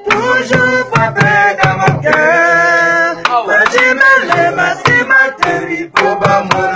Toujours frappé dans mon cœur. J'ai mêlé ma cimenterie pour bas mon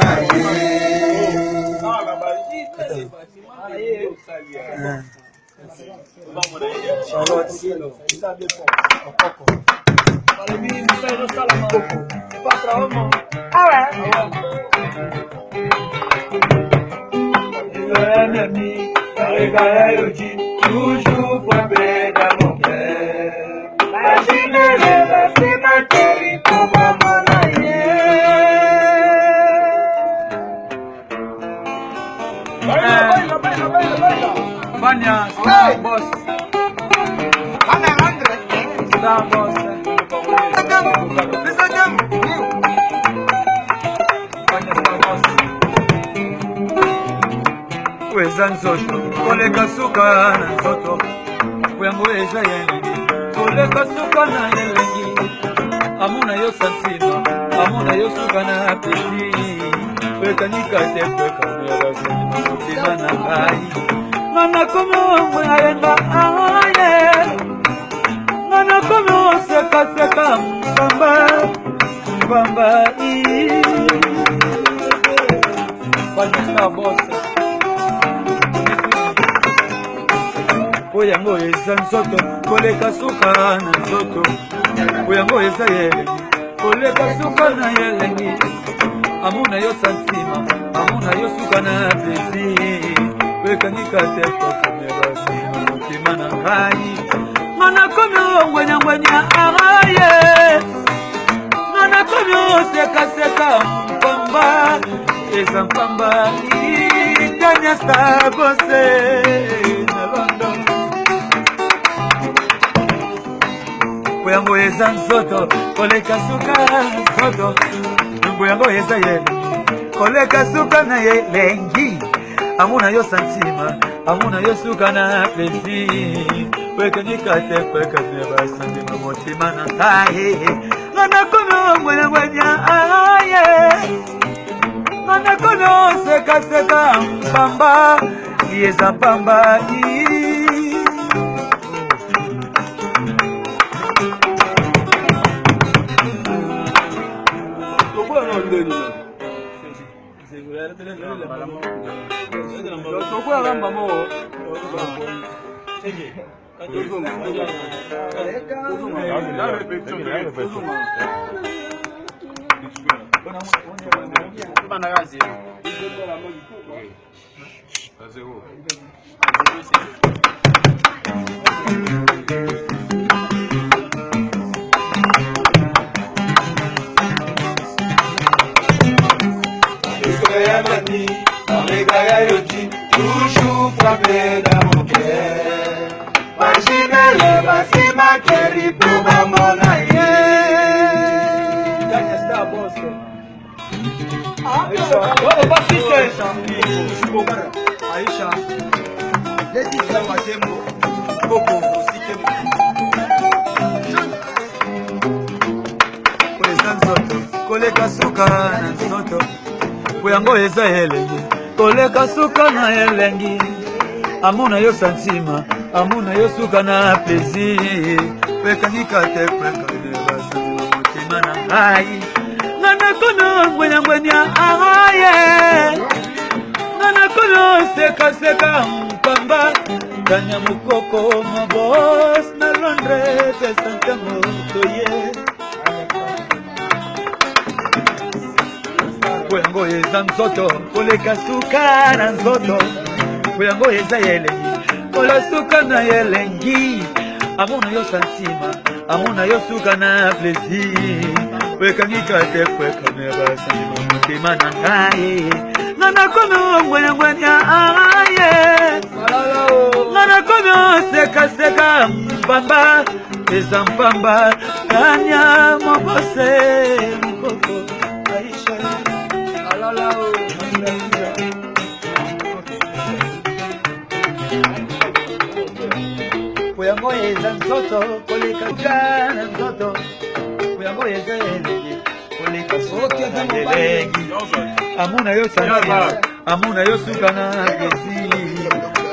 toujours frappé dans mon cœur. Imaginez la cimenterie pour moi mon Vanya, Star Boss. Star Boss. Weza nzoto, koleka suka na nzoto. Kuyango weza yengi, koleka suka na yelengi. Amuna yo santima, amuna yo suka na pesi. Weka nikate kweka mwera sani mutima na hai. Nana komo mwenga aye. Nana komo seka seka mbamba, mbamba ii. Vanya Star Boss. Oyango eza nzoto, koleka suka na nzoto. Oyango eza yelengi, koleka suka na yelengi. Amuna yo santima, amuna yo suka na plesi. Weka nikate kwa kamera sima mutima na ngai. Mana komi ngwenya ngwenya araye. Mana komi seka seka mpamba. Eza mpamba Vanya Star Boss na London. Kuyango eza nzoto, koleka suka nzoto. Kuyango eza yelengi, koleka suka na yelengi. Amuna yo santima, amuna yo suka na plesi. Weka nikate kweka neba sandi mutima na ngai. Nana kono ngwenya ngwenya aye. Nana kono seka seka mpamba. Yeza mpamba toujours frappé dans mon cœur. Imaginez la cimenterie pour ma mon aïe. Star Boss. Aisha. Laetitia Matembo. Coco, Sikemo. Koleka nzoto, koleka suka na nzoto. Kuyango eza yelengi, koleka suka na yelengi. Amuna yo santima, amuna yo suka na plesi. Weka nikate kweka neba sandi mutima na ngai. Nana kono ngwenya ngwenya aye. Nana kono seka seka mpamba. Kanya mukoko mabos na Londres pesanta motoye. Kuyango eza nzoto, koleka suka na nzoto. Kuyango eza yelengi, kola suka na yelengi. Amuna yo santima, amuna yo suka na plesi. Weka nikate kweka neba sandi mutima na ngai. Nana kono ngwenya ngwenya aye. Nana kono seka seka mpamba. Eza mpamba kanya mobose mkoko Aisha. Kuyango eza nzoto, koleka jana nzoto. Kuyango eza yelengi, koleka suka na yelengi. Amuna yo santima, amuna yo suka na plesi.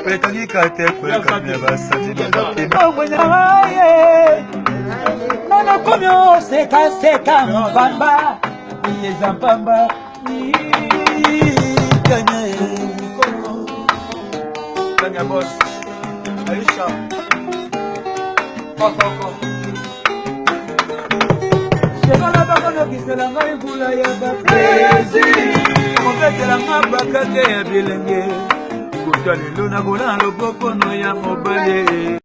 petangika te kweka ne basati bazaki Nana komyo seka mbamba Yeza mbamba Kanya boss Aisha Koko Shemana bako no kisela ngai gula ya baprezi Moketela ngabaka ke ya bilenge Kutwa lelo na gola loboko no ya mobale